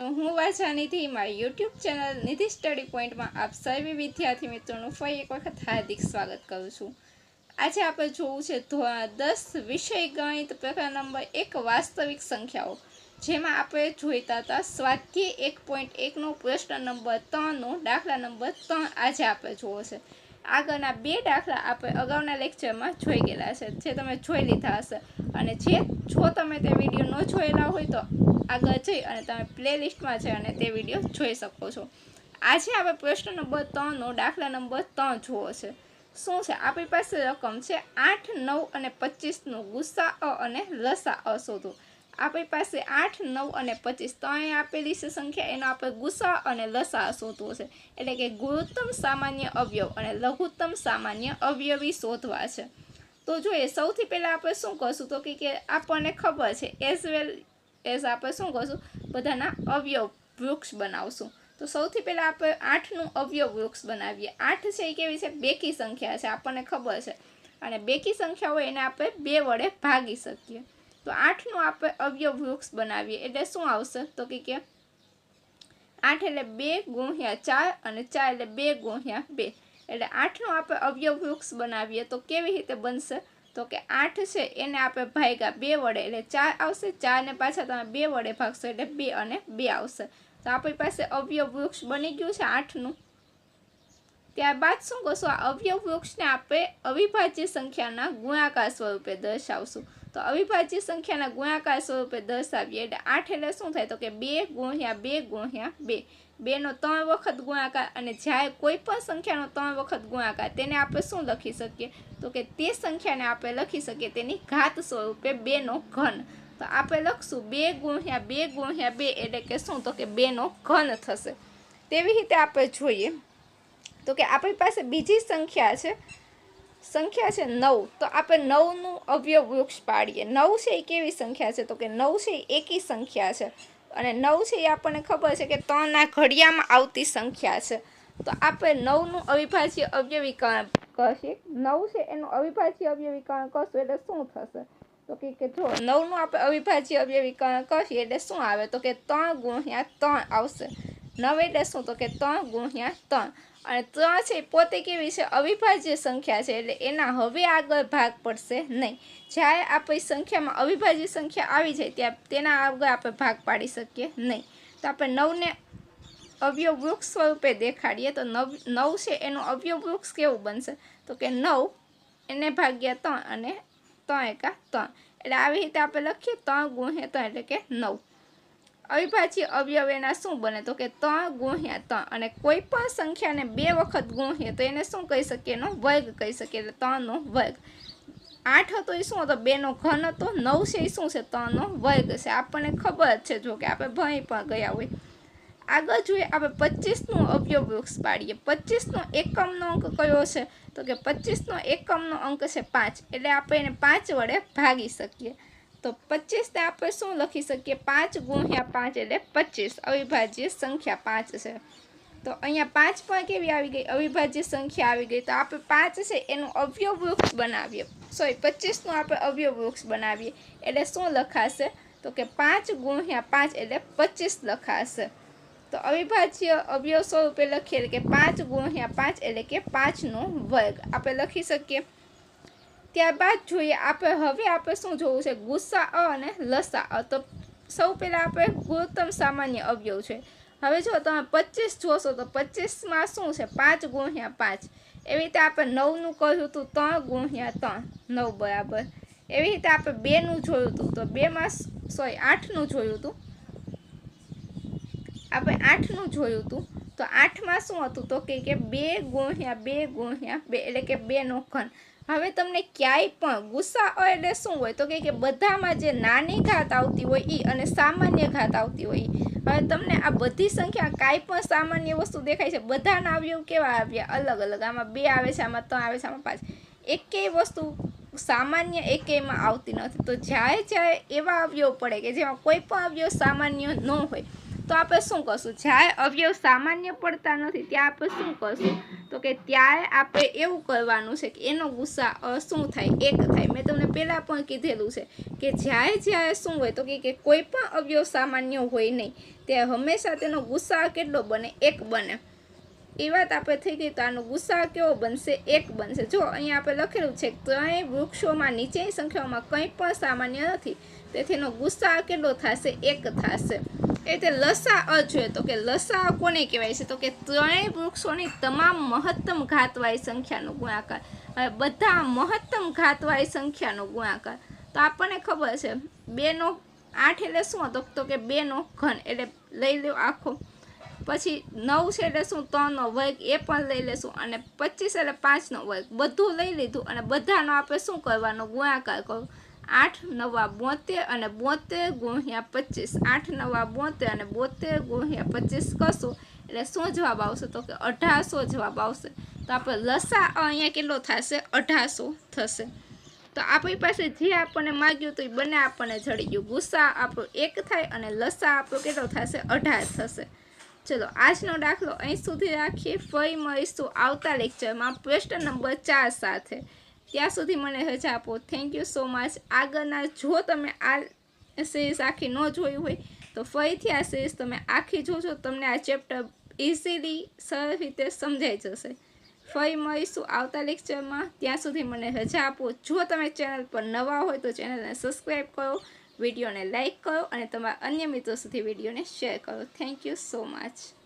હું વાંચવાની મારી યુટ્યુબ ચેનલ નિધિ સ્ટડી પોઈન્ટમાં આપ સર્વે વિદ્યાર્થી મિત્રોનું ફરી એક વખત હાર્દિક સ્વાગત કરું છું। આજે આપણે જોવું છે ધોરણ 10 વિષય ગણિત પ્રકરણ નંબર 1 વાસ્તવિક સંખ્યાઓ, જેમાં આપણે જોઈતા હતા સ્વાધ્યાય 1.1નો પ્રશ્ન નંબર 3નો દાખલા નંબર 3 આજે આપણે જોવો છે। આગળના બે દાખલા આપણે અગાઉના લેક્ચરમાં જોઈ ગયેલા છે, જે તમે જોઈ લીધા હશે, અને જો તમે તે વિડીયો ન જોયેલા હોય તો આગળ જઈ અને તમે પ્લેલિસ્ટમાં છે અને તે વિડીયો જોઈ શકો છો। આજે આપણે પ્રશ્ન નંબર 3નો દાખલા નંબર 3 જોવો છે। શું છે? આપણી પાસે રકમ છે 8, 9 અને 25નો ગુસાઅ અને લસાઅ શોધો। આપણી પાસે 8, 9 અને 25 ત્રણેય આપેલી છે સંખ્યા, એનો આપણે ગુસાઅ અને લસાઅ શોધવો છે, એટલે કે ગુરુત્તમ સામાન્ય અવયવ અને લઘુત્તમ સામાન્ય અવયવી શોધવા છે। તો જોઈએ, સૌથી પહેલાં આપણે શું કરશું તો કે આપણને ખબર છે એઝ વેલ એઝ આપણે શું કરશું, બધાના અવયવ વૃક્ષ બનાવશું। તો સૌથી પહેલાં આપણે 8નું અવયવ વૃક્ષ બનાવીએ। 8 છે એ કેવી છે? બેકી સંખ્યા છે, આપણને ખબર છે, અને બેકી સંખ્યા હોય એને આપણે 2 વડે ભાગી શકીએ। તો 8નું આપણે અવયવ વૃક્ષ બનાવીએ એટલે શું આવશે તો કે 8 એટલે 2 ગુણ્યા 4 અને 4 એટલે 2 ગુણ્યા 2, એટલે 8નું આપણે અવયવ વૃક્ષ બનાવીએ તો કેવી રીતે બનશે તો કે 8 છે એને આપણે ભાગ્યા 2 વડે એટલે 4 આવશે, 4 ને પાછા તમે 2 વડે ભાગશો એટલે 2 અને 2 આવશે। તો આપણી પાસે અવયવ વૃક્ષ બની ગયું છે 8નું। ત્યારબાદ શું કરશું, આ અવયવ વૃક્ષને આપણે અવિભાજ્ય સંખ્યાના ગુણાકાર સ્વરૂપે દર્શાવશું। તો અવિભાજ્ય સંખ્યાના ગુણાકાર સ્વરૂપે દર્શાવીએ એટલે 8 એટલે શું થાય તો કે 2 ગુણ્યા 2 ગુણ્યા 2, 2નો 3 વખત ગુણાકાર, અને જ્યારે કોઈ પણ સંખ્યાનો 3 વખત ગુણાકાર તેને આપણે શું લખી શકીએ તો કે તે સંખ્યાને આપણે લખી શકીએ તેની ઘાત સ્વરૂપે 2નો ઘન। તો આપણે લખશું 2 ગુણ્યા 2 ગુણ્યા 2 એટલે કે શું તો કે 2નો ઘન થશે। તેવી રીતે આપણે જોઈએ તો કે આપણી પાસે બીજી સંખ્યા છે 9, તો આપણે 9નું અવયવ વૃક્ષ પાડીએ। 9 છે એ કેવી સંખ્યા છે તો કે 9 છે એ એકી સંખ્યા છે, અને 9 છે એ આપણને ખબર છે કે 3ના ઘડિયામાં આવતી સંખ્યા છે। તો આપણે 9નું અવિભાજ્ય અવયવીકરણ કરશે। 9 છે એનું અવિભાજ્ય અવયવીકરણ કરશું એટલે શું થશે તો કે જો 9નું આપણે અવિભાજ્ય અવયવીકરણ કરીએ એટલે શું આવે તો કે 3 ગુણ્યા 3 આવશે। 9 એટલે શું તો કે 3 ગુણ્યા 3, અને 3 છે પોતે કેવી છે? અવિભાજ્ય સંખ્યા છે, એટલે એના હવે આગળ ભાગ પડશે નહીં। જ્યારે આપણી સંખ્યામાં અવિભાજ્ય સંખ્યા આવી જાય ત્યાં તેના આગળ આપણે ભાગ પાડી શકીએ નહીં। તો આપણે 9ને અવયવ વૃક્ષ સ્વરૂપે દેખાડીએ તો 9 છે એનું અવયવ વૃક્ષ કેવું બનશે તો કે 9 એને ભાગ્યા 3 અને 3 એકા 3, એટલે આવી રીતે આપણે લખીએ 3 ગુણ્યા 3 એટલે કે 9। અવિભાજ્ય અવયવ એના શું બને તો કે 3 ગુણ્યા 3, અને કોઈ પણ સંખ્યાને 2 વખત ગુણીએ તો એને શું કહી શકીએ? એનો વર્ગ કહી શકીએ, એટલે 3નો વર્ગ। 8 હતો એ શું હતો? 2નો ઘન હતો। 9 છે એ શું છે? 3નો વર્ગ છે, આપણને ખબર જ છે, જો કે આપણે ભણી પણ ગયા હોય। આગળ જોઈએ, આપણે 25નું અવયવ વૃક્ષ પાડીએ। 25નો એકમનો અંક કયો છે તો કે 25નો એકમનો અંક છે 5, એટલે આપણે એને 5 વડે ભાગી શકીએ। તો 25ને આપણે શું લખી શકીએ? 5 ગુણ્યા 5 એટલે 25, અવિભાજ્ય સંખ્યા 5 છે। તો અહીંયા 5 પણ કેવી આવી ગઈ? અવિભાજ્ય સંખ્યા આવી ગઈ। તો આપણે 5 છે એનું અવયવ વૃક્ષ બનાવીએ, 25નું આપણે અવયવ વૃક્ષ બનાવીએ એટલે શું લખાશે તો કે 5 ગુણ્યા 5 એટલે 25 લખાશે। તો અવિભાજ્ય અવયવ સ્વરૂપે લખીએ કે 5 ગુણ્યા 5 એટલે કે 5નો વર્ગ આપણે લખી શકીએ। ત્યારબાદ જોઈએ હવે આપણે શું જોવું છે? ગુસાઅ અને લસાઅ। તો સૌ પહેલાં આપણે ગુરુત્તમ સામાન્ય અવયવ છે। હવે જો તમે 25 જોશો તો 25માં શું છે? 5 ગુણ્યા 5, એવી રીતે આપણે 9નું કહ્યું હતું 3 ગુણ્યા 3, 9 બરાબર। એવી રીતે આપણે 2નું જોયું હતું તો 8નું જોયું હતું, આપણે 8નું જોયું હતું તો 8માં શું હતું તો કે 2 ગુણ્યા 2 ગુણ્યા 2 એટલે કે 2નો ઘન। હવે તમને ક્યાંય પણ ગુસાઅ એટલે શું હોય તો કે બધામાં જે નાની ઘાત આવતી હોય એ અને સામાન્ય ઘાત આવતી હોય એ। હવે તમને આ બધી સંખ્યા કાંઈ પણ સામાન્ય વસ્તુ દેખાય છે, બધાના અવયવ કેવા આવ્યા? અલગ અલગ। આમાં 2 આવે છે, આમાં 3 આવે છે, આમાં 5, એકેય વસ્તુ સામાન્ય એકેયમાં આવતી નથી। તો જ્યારે એવા અવયવ પડે કે જેમાં કોઈ પણ અવયવ સામાન્ય ન હોય તો આપણે શું કરશું? જ્યારે અવયવ સામાન્ય પડતા નથી ત્યાં આપણે શું કરશું તો કે ત્યારે આપણે એવું કરવાનું છે કે એનો ગુસા શું થાય? 1 થાય। મેં તમને પહેલાં પણ કીધેલું છે કે જ્યારે શું હોય તો કે કોઈ પણ અવયવ સામાન્ય હોય નહીં, ત્યારે હંમેશા તેનો ગુસા કેટલો બને? 1 બને। એ વાત આપણે થઈ ગઈ। તો આનો ગુસા કેવો બનશે? 1 બનશે। જો અહીંયા આપણે લખેલું છે ત્રણેય વૃક્ષોમાં નીચેની સંખ્યાઓમાં કંઈ પણ સામાન્ય નથી, તેથી એનો ગુસા કેટલો થશે? 1 થશે। એ તે લસા જોઈએ તો કે લસા કોને કહેવાય છે? તો કે ત્રણેય વૃક્ષોની તમામ મહત્તમ ઘાતવાળી સંખ્યાનો ગુણાકાર। હવે બધા મહત્તમ ઘાતવાળી સંખ્યાનો ગુણાકાર તો આપણને ખબર છે 2 નો 8 એટલે શું હતો? તો કે 2 નો ઘન એટલે લઈ લો આખો। પછી 9 છે એટલે શું? 3 નો વર્ગ, એ પણ લઈ લેશું। અને 25 એટલે 5 નો વર્ગ, બધું લઈ લીધું અને બધાનો આપણે શું કરવાનો? ગુણાકાર કરો। 8 × 9 = 72 અને 72 × 25, 8 × 9 = 72 અને 72 × 25 કરશો એટલે શું જવાબ આવશે? તો કે 1800 જવાબ આવશે। તો આપણે લસા અહીંયા કેટલો થશે? 1800 થશે। તો આપણી પાસે જે આપણને માગ્યું તો એ બંને આપણને જડી ગયું। ગુસા આપણો 1 થાય અને લસા આપણો કેટલો થશે? 18 થશે। ચલો આજનો દાખલો અહીં સુધી રાખીએ। ફરી મળીશું આવતા લેક્ચરમાં પ્રશ્ન નંબર 4 સાથે। ત્યાં સુધી મને રજા આપો। Thank you so much. આગળના જો તમે આ સિરીઝ આખી ન જોયું હોય તો ફરીથી આ સિરીઝ તમે આખી જોજો, તમને આ ચેપ્ટર ઇઝીલી સરળ રીતે સમજાઈ જશે। ફરી મળીશું આવતા લેક્ચરમાં। ત્યાં સુધી મને રજા આપો। જો તમે ચેનલ પર નવા હોય તો ચેનલને સબસ્ક્રાઈબ કરો, વિડીયોને લાઇક કરો અને તમારા અન્ય મિત્રો સુધી વિડીયોને શેર કરો। Thank you so much.